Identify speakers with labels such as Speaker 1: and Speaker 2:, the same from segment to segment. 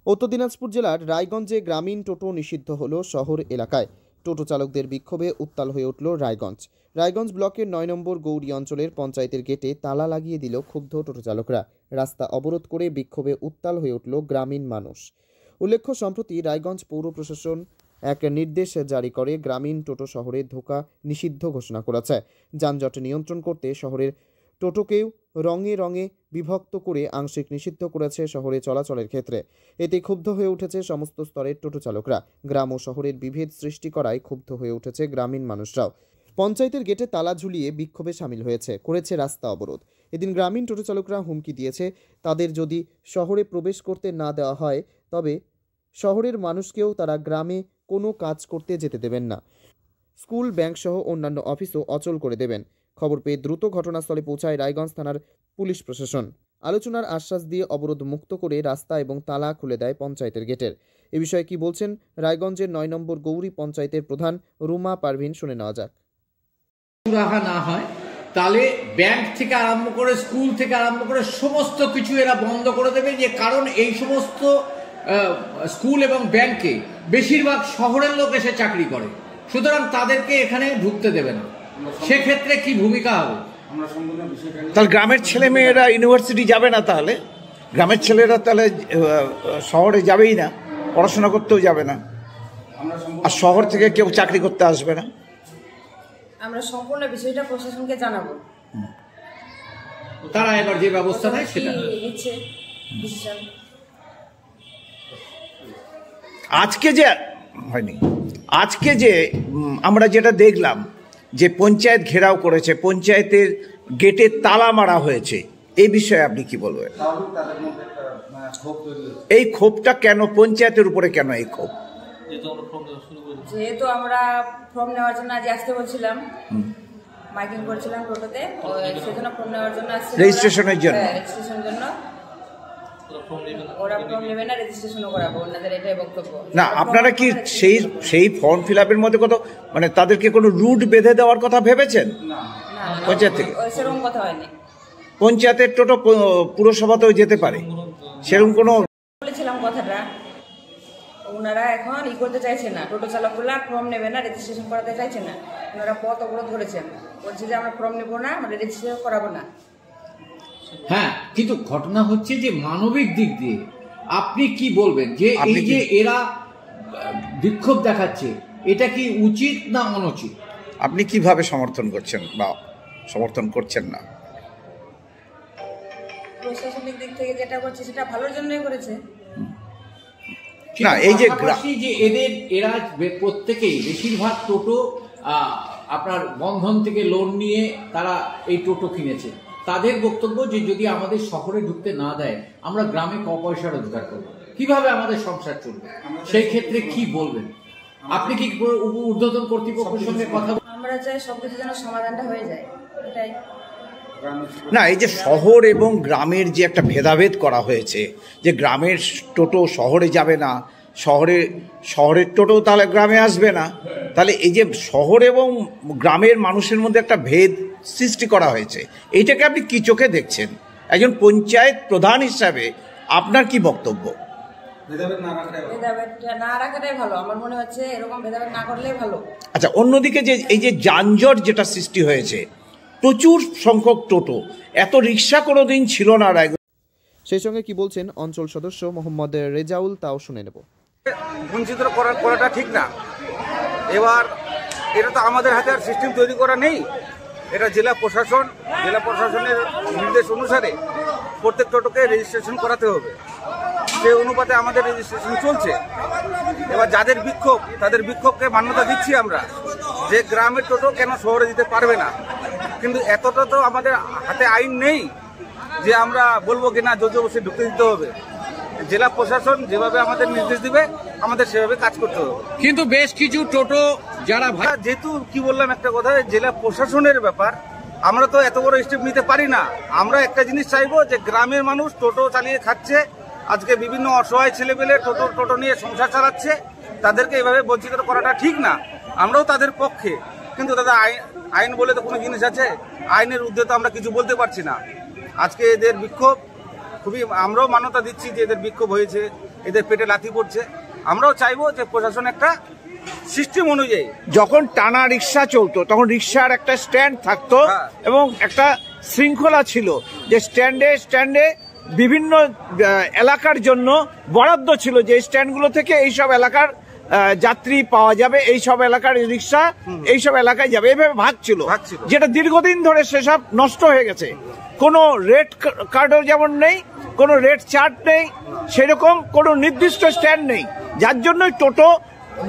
Speaker 1: উত্তর দিনাজপুর জেলার রায়গঞ্জে গ্রামীণ টোটো নিষিদ্ধ হলো শহর এলাকায়। টোটো চালকদের বিক্ষোভে উত্তাল হয়ে উঠল রায়গঞ্জ। রায়গঞ্জ ব্লকের ৯ নম্বর গৌরী অঞ্চলের পঞ্চায়েতের গেটে তালা লাগিয়ে দিল ক্ষুব্ধ টোটো চালকরা। রাস্তা অবরোধ করে বিক্ষোভে উত্তাল হয়ে উঠল গ্রামীণ মানুষ। উল্লেখ্য, সম্প্রতি রায়গঞ্জ পৌর প্রশাসন এক নির্দেশ জারি করে গ্রামীণ টোটো শহরে ঢোকা নিষিদ্ধ ঘোষণা করেছে। যানজট নিয়ন্ত্রণ করতে শহরের টোটোকেও রঙে রঙে বিভক্ত করে আংশিক নিষিদ্ধ করেছে শহরে চলাচলের ক্ষেত্রে। এতে ক্ষুব্ধ হয়ে উঠেছে সমস্ত স্তরের টোটো চালকরা। গ্রাম ও শহরের বিভেদ সৃষ্টি করায় ক্ষুব্ধ হয়ে উঠেছে গ্রামীণ মানুষরাও। পঞ্চায়েতের গেটে তালা ঝুলিয়ে বিক্ষোভে সামিল করেছে রাস্তা অবরোধ। এদিন গ্রামীণ টোটো চালকরা হুমকি দিয়েছে, তাদের যদি শহরে প্রবেশ করতে না দেওয়া হয় তবে শহরের মানুষকেও তারা গ্রামে কোনো কাজ করতে যেতে দেবেন না। স্কুল, ব্যাংক সহ অন্যান্য অফিসও অচল করে দেবেন। খবর পেয়ে দ্রুত ঘটনাস্থলে পৌঁছায় রায়গঞ্জ থানার পুলিশ প্রশাসন। আলোচনার আশ্বাস দিয়ে অবরোধ মুক্ত করে রাস্তা এবং তালা খুলে দেয় পঞ্চায়েতের গেটের। এ বিষয়ে কি বলছেন রায়গঞ্জের ৯ নম্বর গৌরী পঞ্চায়েতের প্রধান রুমা পারভিন, শুনে নেওয়া যাক।
Speaker 2: রাখা না হয় তাহলে ব্যাংক থেকে আরম্ভ করে স্কুল থেকে আরম্ভ করে সমস্ত কিছু এরা বন্ধ করে দেবে। যে কারণ এই সমস্ত স্কুল এবং ব্যাংকে বেশিরভাগ শহরের লোক এসে চাকরি করে, সুতরাং তাদেরকে এখানে ঢুকতে দেবে না। সেক্ষেত্রে কি ভূমিকা হবে?
Speaker 3: তাহলে গ্রামের ছেলে মেয়েরা ইউনিভার্সিটি যাবে না, তাহলে গ্রামের ছেলেরা তাহলে শহরে যাবেই না, পড়াশোনা করতেও যাবে না, আর শহর থেকে কেউ চাকরি করতে আসবে না।
Speaker 4: আমরা সম্পূর্ণ বিষয়টা প্রশাসনকে জানাবো,
Speaker 2: তারা এবার যে ব্যবস্থা নেয় সেটা
Speaker 4: নিচ্ছে ডিসিশন।
Speaker 3: আজকে যে হয়নি, আজকে যে আমরা যেটা দেখলাম যে পঞ্চায়েত ঘেরাও করেছে, পঞ্চায়েতের গেটে তালা মারা হয়েছে, এই বিষয়ে আপনি কি বলবেন? এই ক্ষোভটা কেন পঞ্চায়েতের উপরে, কেন এই ক্ষোভ?
Speaker 4: যেহেতু আমরা ফর্ম নেওয়ার জন্য আজ আসতে বলছিলাম, মাইকিং করছিলাম টোটোতে, সেজন্য ফর্ম নেওয়ার জন্য আসছে,
Speaker 3: রেজিস্ট্রেশনের জন্য।
Speaker 4: রেজিস্ট্রেশনের জন্য ওরা ফর্ম নেবে না, রেজিস্ট্রেশনও করাবো, ওনাদের এটাই বক্তব্য।
Speaker 3: না, আপনারা কি সেই ফর্ম ফিল আপের মধ্যে কত মানে তাদেরকে কোনো রুট বেঁধে দেওয়ার কথা ভেবেছেন? পঞ্চায়েত থেকে
Speaker 4: সেরকম কথা হয়নি।
Speaker 3: পঞ্চায়েতের টোটো পুরসভাতেও যেতে পারে, সেরকম কোনো
Speaker 4: বলেছিলাম কথাটা। ওনারা এখন করতে চাইছে না, টোটো চালকগুলা ফর্ম নেবে না, রেজিস্ট্রেশন করাতে চাইছে না। ওনারা পথ অবরোধ করেছেন, বলছে যে আমরা ফর্ম নেবো না, আমরা রেজিস্ট্রেশন করাবো না।
Speaker 2: হ্যাঁ, কিন্তু ঘটনা হচ্ছে যে মানবিক দিক দিয়ে আপনি কি বলবেন যে এই যে এরা বিক্ষোভ দেখাচ্ছে, এটা কি উচিত না অনুচিত?
Speaker 3: আপনি কিভাবে সমর্থন করছেন বা সমর্থন করছেন না?
Speaker 4: প্রশাসনিক দিক থেকে যেটা করছে সেটা ভালোর জন্যই করেছে।
Speaker 2: না, এই যে এরা প্রত্যেকেই বেশিরভাগ টোটো আপনার বন্ধন থেকে লোন নিয়ে তারা এই টোটো কিনেছে। তাদের বক্তব্য যে যদি আমাদের শহরে ঢুকতে না দেয়, আমরা গ্রামে ক পয়সা রোজগার করবো, কিভাবে আমাদের সংসার চলবে? সেই ক্ষেত্রে কি বলবেন আপনি? কি ঊর্ধ্বতন কর্তৃপক্ষের সঙ্গে কথা?
Speaker 4: আমরা চাই সবকিছু যেন সমাধানটা হয়ে যায়, এটাই।
Speaker 3: না, এই যে শহর এবং গ্রামের যে একটা ভেদাভেদ করা হয়েছে, যে গ্রামের টোটো শহরে যাবে না, শহরের টোটো তাহলে গ্রামে আসবে না, তাহলে এই যে শহর এবং গ্রামের মানুষের মধ্যে একটা ভেদ সৃষ্টি করা হয়েছে, এইটাকে আপনি কি চোখে দেখছেন? একজন পঞ্চায়েত প্রধান হিসাবে আপনার কি বক্তব্য?
Speaker 4: ভেদাভেদ না রাখাটাই ভালো, আমার মনে হচ্ছে এরকম ভেদাভেদ না করলেই ভালো।
Speaker 3: আচ্ছা, অন্যদিকে যে এই যে যানজট যেটা সৃষ্টি হয়েছে, প্রচুর সংখ্যক টোটো, এত রিক্সা কোনোদিন ছিল না রায়গঞ্জ।
Speaker 1: সেই সঙ্গে কি বলছেন অঞ্চল সদস্য মোহাম্মদ রেজাউল, তাও শুনে নেব।
Speaker 5: বঞ্চিত করাটা ঠিক না। এবার এটা তো আমাদের হাতে আর সিস্টেম তৈরি করা নেই, এটা জেলা প্রশাসনের নির্দেশ অনুসারে প্রত্যেক টোটোকে রেজিস্ট্রেশন করাতে হবে। সেই অনুপাতে আমাদের রেজিস্ট্রেশন চলছে। এবার যাদের বিক্ষোভ, তাদের বিক্ষোভকে মান্যতা দিচ্ছি আমরা, যে গ্রামের টোটো কেন শহরে যেতে পারবে না। কিন্তু এতটা তো আমাদের হাতে আইন নেই যে আমরা বলবো কিনা জোর জবরদস্তি ঢুকতে দিতে হবে। জেলা প্রশাসন যেভাবে আমাদের নির্দেশ দিবে আমাদের সেভাবে কাজ করতে হবে।
Speaker 2: কিন্তু বেশ কিছু টোটো যারা
Speaker 5: যেহেতু কি বললাম একটা কথা, জেলা প্রশাসনের ব্যাপার, আমরা তো এত বড় স্টেপ নিতে পারি না। আমরা একটা জিনিস চাইবো যে গ্রামের মানুষ টোটো চালিয়ে খাচ্ছে, আজকে বিভিন্ন অসহায় ছেলেপেলে টোটো নিয়ে সংসার চালাচ্ছে, তাদেরকে এভাবে বঞ্চিত করাটা ঠিক না। আমরাও তাদের পক্ষে, কিন্তু দাদা আইন বলে তো কোনো জিনিস আছে, আইনের ঊর্ধ্বে তো আমরা কিছু বলতে পারছি না। আজকে এদের বিক্ষোভ খুবই, আমরাও মান্যতা দিচ্ছি যে এদের বিক্ষোভ হয়েছে, এদের পেটে লাথি পড়ছে। আমরাও চাইবো যে প্রশাসন একটা সিস্টেম অনুযায়ী,
Speaker 3: যখন টানা রিক্সা চলতো তখন রিক্সার একটা স্ট্যান্ড থাকতো এবং একটা শৃঙ্খলা ছিল যে স্ট্যান্ডে বিভিন্ন এলাকার জন্য বরাদ্দ ছিল, যে স্ট্যান্ডগুলো থেকে এইসব এলাকার যাত্রী পাওয়া যাবে, এইসব এলাকার রিক্সা এইসব এলাকায় যাবে, এভাবে ভাগ ছিল, যেটা দীর্ঘদিন ধরে সেসব নষ্ট হয়ে গেছে। কোনো রেড কার্ডও যেমন নেই, কোনো রেড চার্ট নেই, সেরকম কোনো নির্দিষ্ট স্ট্যান্ড নেই, যার জন্যই টোটো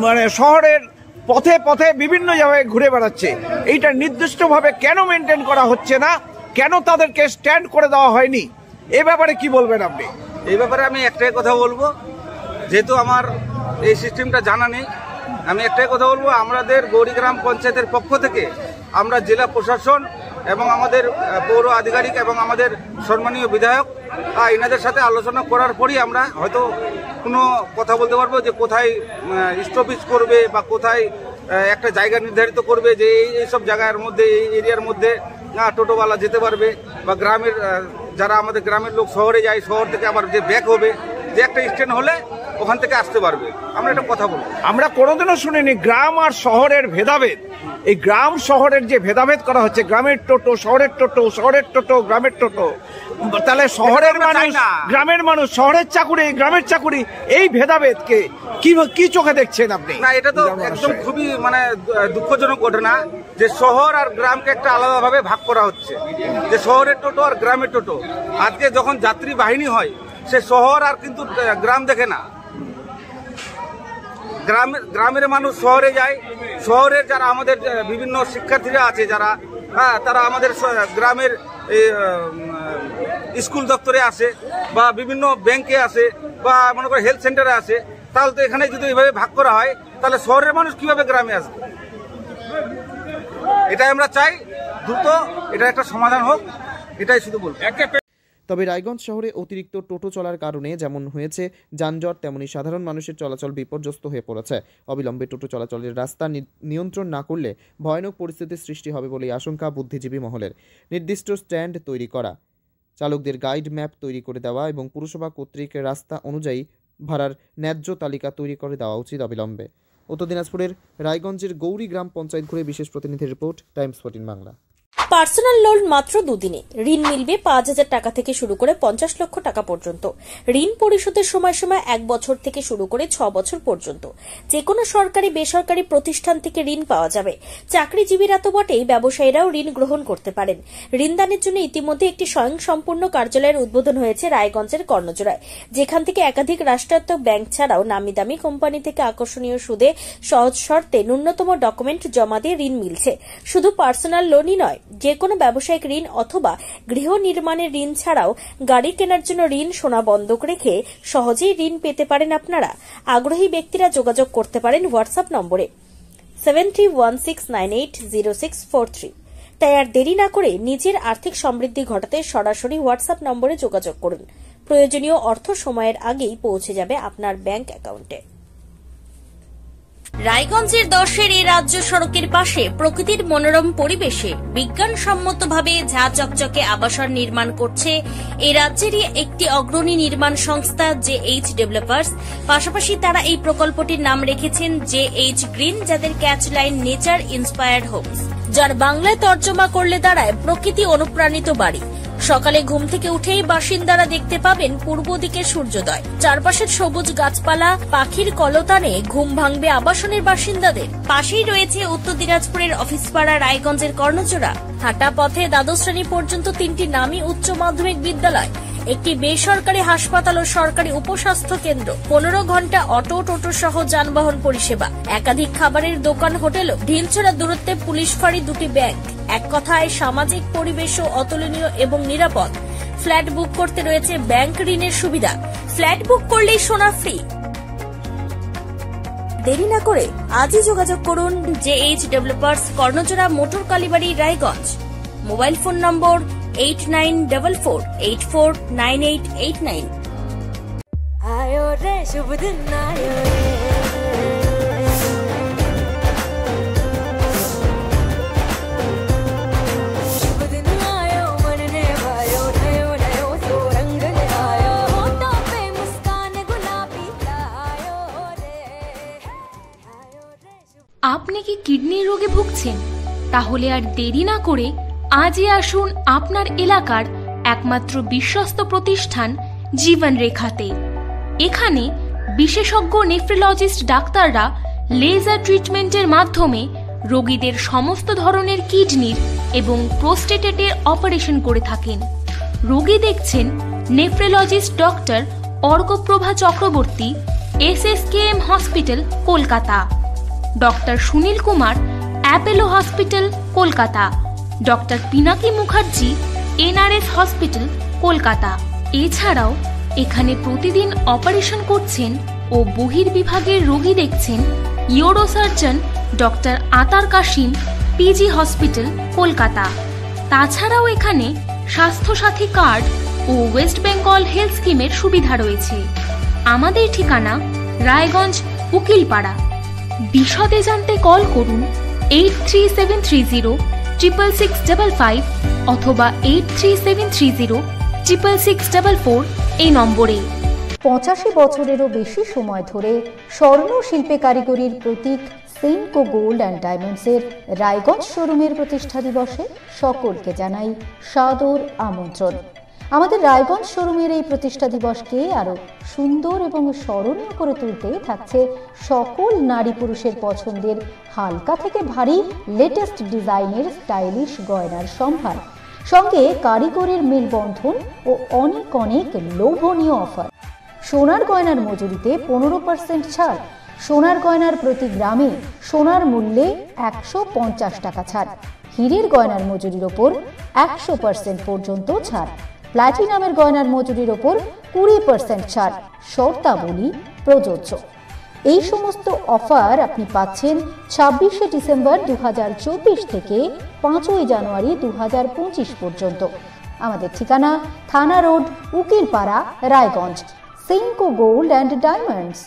Speaker 3: মানে শহরের পথে পথে বিভিন্ন জায়গায় ঘুরে বেড়াচ্ছে। এইটা নির্দিষ্টভাবে কেন মেনটেন করা হচ্ছে না, কেন তাদেরকে স্ট্যান্ড করে দেওয়া হয়নি, এ ব্যাপারে কি বলবেন আপনি?
Speaker 5: এই ব্যাপারে আমি একটাই কথা বলবো, যেহেতু আমার এই সিস্টেমটা জানা নেই, আমি একটাই কথা বলবো, আমাদের গৌরীগ্রাম পঞ্চায়েতের পক্ষ থেকে আমরা জেলা প্রশাসন এবং আমাদের পৌর আধিকারিক এবং আমাদের সম্মানীয় বিধায়ক এনাদের সাথে আলোচনা করার পরই আমরা হয়তো কোনো কথা বলতে পারবো যে কোথায় স্টপেজ করবে বা কোথায় একটা জায়গা নির্ধারিত করবে যে এইসব জায়গার মধ্যে, এই এরিয়ার মধ্যে টোটোওয়ালা যেতে পারবে, বা গ্রামের যারা আমাদের গ্রামের লোক শহরে যায়, শহর থেকে আবার যে ব্যাক হবে, যে একটা স্ট্যান্ড হলে ওখান থেকে আসতে পারবে। আমরা একটা কথা বলবো,
Speaker 3: আমরা কোনোদিনও শুনিনি গ্রাম আর শহরের ভেদাভেদ। এই গ্রাম শহরের যে ভেদাভেদ করা হচ্ছে, গ্রামের টোটো শহরের টোটো, শহরের টোটো গ্রামের টোটো, তাহলে শহরের মানুষ গ্রামের মানুষ, শহরের চাকুরি গ্রামের চাকুরি, এই ভেদাভেদকে কি চোখে দেখছেন আপনি?
Speaker 5: না, এটা তো একদম খুবই মানে দুঃখজনক ঘটনা যে শহর আর গ্রামকে একটা আলাদাভাবে ভাগ করা হচ্ছে, যে শহরের টোটো আর গ্রামের টোটো। আজকে যখন যাত্রী বাহিনী হয়, সে শহর আর কিন্তু গ্রাম দেখে না, গ্রামের মানুষ শহরে যায়। শহরের যারা আমাদের বিভিন্ন শিক্ষার্থীরা আছে যারা, তারা আমাদের গ্রামের স্কুল দপ্তরে আসে বা বিভিন্ন ব্যাংকে আসে বা মনে করে হেলথ সেন্টারে আসে, তাহলে তো এখানে যদি এইভাবে ভাগ করা হয় তাহলে শহরের মানুষ কিভাবে গ্রামে আসবে? এটাই আমরা চাই, দ্রুত এটা একটা সমাধান হোক, এটাই শুধু বলবো।
Speaker 1: তবে রায়গঞ্জ শহরে অতিরিক্ত টোটো চলার কারণে যেমন হয়েছে যানজট, তেমনি সাধারণ মানুষের চলাচল বিপর্যস্ত হয়ে পড়েছে। অবিলম্বে টোটো চলাচলের রাস্তা নিয়ন্ত্রণ না করলে ভয়ানক পরিস্থিতির সৃষ্টি হবে বলে আশঙ্কা বুদ্ধিজীবী মহলের। নির্দিষ্ট স্ট্যান্ড তৈরি করা, চালকদের গাইড ম্যাপ তৈরি করে দেওয়া এবং পুরসভা কর্তৃক রাস্তা অনুযায়ী ভাড়ার ন্যায্য তালিকা তৈরি করে দেওয়া উচিত অবিলম্বে। উত্তর দিনাজপুরের রায়গঞ্জের গৌরী গ্রাম পঞ্চায়েত ঘুরে বিশেষ প্রতিনিধির report, Times 14 Bangla.
Speaker 6: Personal loan মাত্র 2 দিনে ঋণ মিলবে 5,000 টাকা থেকে শুরু করে 50 লক্ষ টাকা পর্যন্ত। ঋণ পরিশোধের সময়সীমা 1 বছর থেকে শুরু করে 6 বছর পর্যন্ত। যে কোনো সরকারি বেসরকারি প্রতিষ্ঠান থেকে ঋণ পাওয়া যাবে। চাকরিজীবীরা তো বটেই, ব্যবসায়ীরাও ঋণ গ্রহণ করতে পারেন। ঋণদানের জন্য ইতিমধ্যে একটি স্বয়ংসম্পূর্ণ কার্যালয়ের উদ্বোধন হয়েছে রায়গঞ্জের কর্ণজোড়ায়, যেখান থেকে একাধিক রাষ্ট্রায়ত্ত ব্যাংক ছাড়াও নামি দামি কোম্পানি থেকে আকর্ষণীয় সুদে সহজ শর্তে ন্যূনতম ডকুমেন্ট জমা দিয়ে ঋণ মিলছে। শুধু পার্সোনাল লোনই নয়, যে কোনো ব্যবসায়িক ঋণ অথবা গৃহ নির্মাণের ঋণ ছাড়াও গাড়ি কেনার জন্য ঋণ, সোনা বন্ধক রেখে সহজেই ঋণ পেতে পারেন আপনারা। আগ্রহী ব্যক্তিরা যোগাযোগ করতে পারেন হোয়াটসঅ্যাপ নম্বরে 7316980643। তাই আর দেরি না করে নিজের আর্থিক সমৃদ্ধি ঘটাতে সরাসরি হোয়াটসঅ্যাপ নম্বরে যোগাযোগ করুন। প্রয়োজনীয় অর্থ সময়ের আগেই পৌঁছে যাবে আপনার ব্যাংক অ্যাকাউন্টে। রায়গঞ্জের 10-এর এই রাজ্য সড়কের পাশে প্রকৃতির মনোরম পরিবেশে বিজ্ঞানসম্মতভাবে ঝা চকচকে আবাসন নির্মাণ করছে এই রাজ্যেরই একটি অগ্রণী নির্মাণ সংস্থা JH ডেভেলপার্স। পাশাপাশি তারা এই প্রকল্পটির নাম রেখেছেন JH গ্রিন, যাদের catch line nature inspired homes, যার বাংলায় তর্জমা করলে দাঁড়ায় প্রকৃতি অনুপ্রাণিত বাড়ি। সকালে ঘুম থেকে উঠেই বাসিন্দারা দেখতে পাবেন পূর্ব দিকে সূর্যোদয়। চারপাশের সবুজ গাছপালা, পাখির কলতানে ঘুম ভাঙবে আবাসনের বাসিন্দাদের। পাশেই রয়েছে উত্তর দিনাজপুরের অফিসপাড়া রায়গঞ্জের কর্ণজোড়া। হাঁটা পথে দ্বাদশ শ্রেণী পর্যন্ত 3টি নামী উচ্চ মাধ্যমিক বিদ্যালয়, একটি বেসরকারি হাসপাতাল ও সরকারি উপস্বাস্থ্য কেন্দ্র, 15 ঘন্টা অটো, টোটো সহ যানবাহন পরিষেবা, একাধিক খাবারের দোকান, হোটেল, ঢিলছড়া দূরত্বে পুলিশ ফাঁড়ি, 2টি ব্যাংক। এক কথায় সামাজিক পরিবেশও অতুলনীয় এবং নিরাপদ। ফ্ল্যাট বুক করতে রয়েছে ব্যাংক ঋণের সুবিধা। ফ্ল্যাট বুক করলেই সোনা ফ্রি। দেরি না করে আজই যোগাযোগ করুন JH developers, Karnajora, motor Kalibari, Raiganj. Mobile phone number 8944849889।
Speaker 7: आयो रे शुभ दिन आयो रे, शुभ दिन आयो मन ने भायो, नयो नयो सो रंग ले आयो, होठों पे मुस्कान गुलाबी,
Speaker 8: আপনি কি কিডনির রোগে ভুগছেন? তাহলে আর দেরি না করে আজই আসুন আপনার এলাকার একমাত্র বিশ্বস্ত প্রতিষ্ঠান জীবন রেখাতে। এখানে বিশেষজ্ঞ নেফ্রোলজিস্ট ডাক্তাররা লেজার ট্রিটমেন্টের মাধ্যমে রোগীদের সমস্ত ধরনের কিডনির এবং প্রোস্টেটেটের অপারেশন করে থাকেন। রোগী দেখছেন nephrologist doctor Arkaprava Chakraborty, SSKM hospital, Kolkata. Doctor Sunil Kumar, Apollo hospital, Kolkata. Doctor Pinaki Mukherjee, NRS hospital, Kolkata. এছাড়াও এখানে প্রতিদিন অপারেশন করছেন ও বহির্বিভাগের রোগী দেখছেন ইউরোসার্জন ডক্টর আতার কাশিম, PG হসপিটাল, কলকাতা। তাছাড়াও এখানে স্বাস্থ্যসাথী কার্ড ও ওয়েস্ট বেঙ্গল হেলথ স্কিমের সুবিধা রয়েছে। আমাদের ঠিকানা রায়গঞ্জ, উকিলপাড়া। বিশদে জানতে কল করুন 8373066655 অথবা 8373066644 এই নম্বরে।
Speaker 9: 85 বছরেরও বেশি সময় ধরে স্বর্ণ শিল্পে কারিগরির প্রতীক সেনকো গোল্ড অ্যান্ড ডায়মন্ডসের রায়গঞ্জ শোরুমের প্রতিষ্ঠা দিবসে সকলকে জানাই সাদর আমন্ত্রণ। আমাদের রায়গঞ্জ শোরুমের এই প্রতিষ্ঠা দিবসকে আরো সুন্দর এবং স্মরণীয় করে তুলতে থাকছে সকল নারী পুরুষের পছন্দের হালকা থেকে ভারী লেটেস্ট ডিজাইনের স্টাইলিশ গয়নার সম্ভার, সঙ্গে কারিগরের মেলবন্ধন ও অনেক অনেক লোভনীয় অফার। সোনার গয়নার মজুরিতে 15% ছাড়, সোনার গয়নার প্রতি গ্রামে সোনার মূল্যে 150 টাকা ছাড়, হীরের গয়নার মজুরির ওপর 100% পর্যন্ত ছাড়, প্ল্যাটিনামের গয়নার মজুরির ওপর 20% ছাড়, শর্তাবলী প্রযোজ্য। এই সমস্ত অফার আপনি পাচ্ছেন 26শে ডিসেম্বর 2024 থেকে 5ই জানুয়ারি 2025 পর্যন্ত। আমাদের ঠিকানা থানা road, Ukilpara, Raiganj. Senco gold and diamonds.